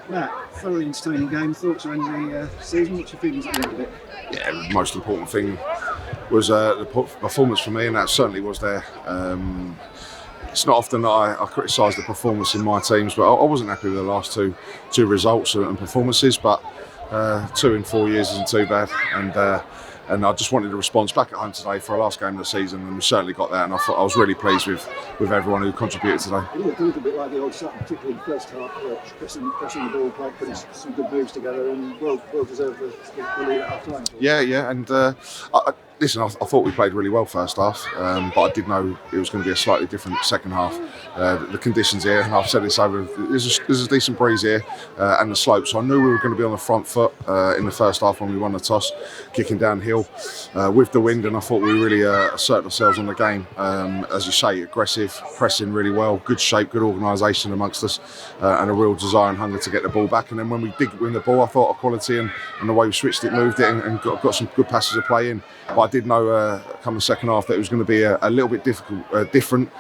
Matt, thoroughly entertaining game. Thoughts on the season? What's your feelings at the end of it? Yeah, the most important thing was the performance for me, and that certainly was there. It's not often that I criticise the performance in my teams, but I wasn't happy with the last two results and performances. But 2 in 4 years isn't too bad, and I just wanted a response back at home today for our last game of the season, and we certainly got that. And I was really pleased with everyone who contributed today. It looked a little bit like the old Sutton, particularly in the first half, pressing the ball, putting some good moves together, and well deserved the lead at half time. Yeah, and listen, I thought we played really well first half, but I did know it was going to be a slightly different second half. The conditions here, and I've said this over, there's a decent breeze here and the slope, so I knew we were going to be on the front foot in the first half when we won the toss, kicking downhill with the wind, and I thought we really asserted ourselves on the game. As you say, aggressive, pressing really well, good shape, good organisation amongst us, and a real desire and hunger to get the ball back. And then when we did win the ball, I thought our quality and the way we switched it, moved it, and got some good passes of play in. But I did know come the second half that it was going to be a little bit different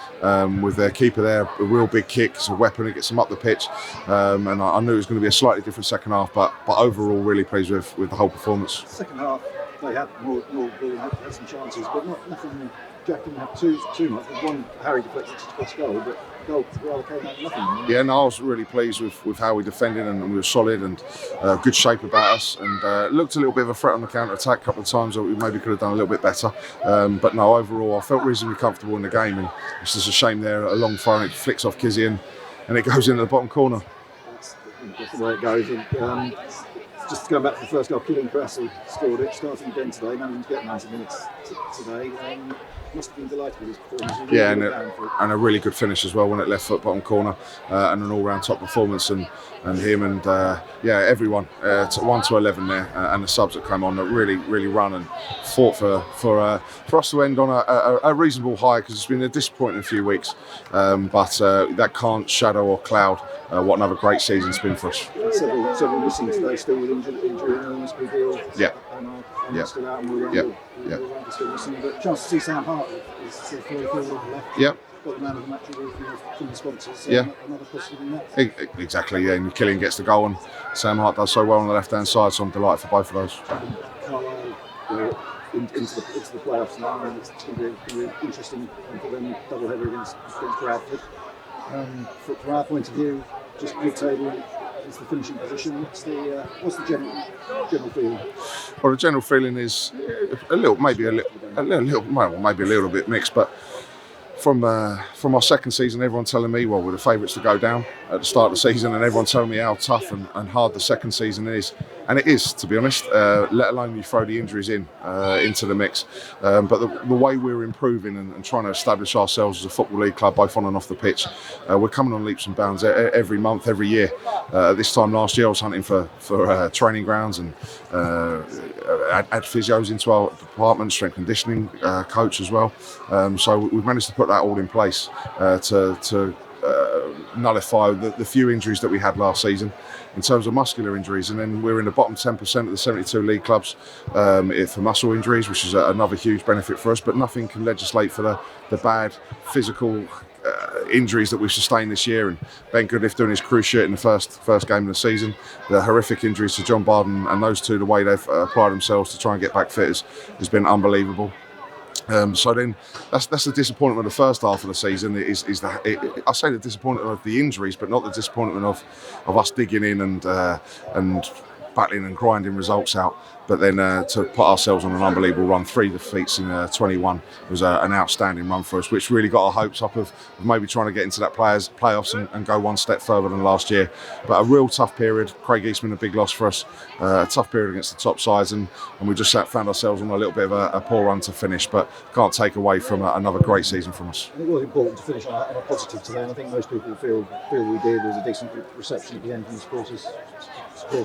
with their keeper there, a real big kick, it's a weapon, it gets them up the pitch, and I knew it was going to be a slightly different second half, but overall really pleased with the whole performance. Second half they had more ball, had some chances, but nothing. Jack didn't have too much. One Harry deflected to cross goal, but goal rather came out of nothing. Yeah, no, I was really pleased with how we defended, and we were solid and good shape about us, and looked a little bit of a threat on the counter attack a couple of times that we maybe could have done a little bit better. But no, overall I felt reasonably comfortable in the game, and it's just a shame there, a long throw and it flicks off Kizzy and it goes into the bottom corner. That's the way it goes. And, just going back to the first goal, Killian Cressy scored it, starting again today, managing to get 90 minutes today. Must have been delighted with his performance. Yeah, and a really good finish as well when it left foot bottom corner, and an all-round top performance, and him and everyone 1 to 11 there, and the subs that came on that really run and fought for us to end on a reasonable high, because it's been a disappointing few weeks, but that can't shadow or cloud what another great season's been for us. Several missing today, still with injury and illness, Bill. Yeah. And still out, and we're still missing. But chance to see Sam Hart is fully on the left. Yeah. Got the man of the match award from the sponsors. So yeah. Another positive in that. Exactly. Yeah. And Killian gets the goal, and Sam Hart does so well on the left-hand side. So I'm delighted for both of those. Carlisle into the playoffs now, and it's going to be interesting for them double header against Bradford. From our point of view, just mid-table is the finishing position. What's the general feeling? Well, the general feeling is maybe a little bit mixed, but from our second season, everyone telling me, well, we're the favourites to go down at the start of the season, and everyone telling me how tough and hard the second season is. And it is, to be honest, let alone you throw the injuries into the mix. But the way we're improving and trying to establish ourselves as a Football League club, both on and off the pitch, we're coming on leaps and bounds every month, every year. This time last year I was hunting for training grounds, and add physios into our department, strength conditioning coach as well. So we've managed to put that all in place to nullify the few injuries that we had last season in terms of muscular injuries, and then we're in the bottom 10% of the 72 league clubs for muscle injuries, which is another huge benefit for us, but nothing can legislate for the bad physical injuries that we've sustained this year. And Ben Goodliff doing his cruise shirt in the first game of the season, the horrific injuries to John Barden, and those two, the way they've applied themselves to try and get back fit has been unbelievable. So then that's the disappointment of the first half of the season. I say the disappointment of the injuries, but not the disappointment of us digging in and battling and grinding results out. But then to put ourselves on an unbelievable run, 3 defeats in 21 was an outstanding run for us, which really got our hopes up of maybe trying to get into that playoffs and go one step further than last year. But a real tough period. Craig Eastman, a big loss for us. A tough period against the top sides, and we just found ourselves on a little bit of a poor run to finish, but can't take away from another great season from us. It was important to finish on a positive today, and I think most people feel we did. There was a decent reception at the end from the supporters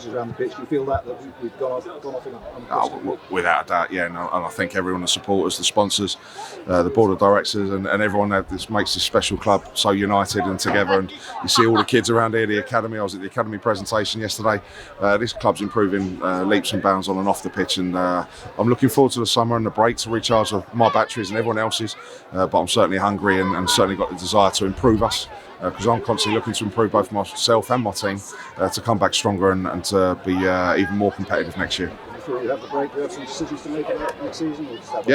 around the pitch. Do you feel that we've gone off in a positive? Without a doubt, yeah. And I think everyone, the supporters, the sponsors, the board of directors, and everyone makes this special club so united and together. And you see all the kids around here, the academy. I was at the academy presentation yesterday. This club's improving leaps and bounds on and off the pitch, and I'm looking forward to the summer and the break to recharge my batteries and everyone else's. But I'm certainly hungry and certainly got the desire to improve us because I'm constantly looking to improve both myself and my team to come back stronger and to be even more competitive next year. Before you have the break, do you have some decisions to make about next season? Or just have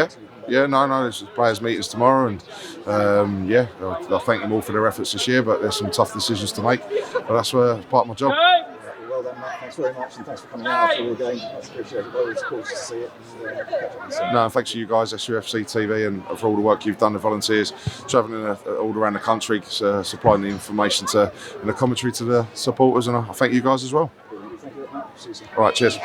No. There's players' meetings tomorrow, and I thank them all for their efforts this year. But there's some tough decisions to make. But that's part of my job. Well done, Matt. Thanks very much, and thanks for coming out after all the game. I appreciate it. Always cool to see it. And, catch up soon. No, thanks to you guys, SUFC TV, and for all the work you've done, the volunteers, travelling all around the country, supplying the information and the commentary to the supporters, and I thank you guys as well. Thank you, Matt. See you soon. All right, cheers.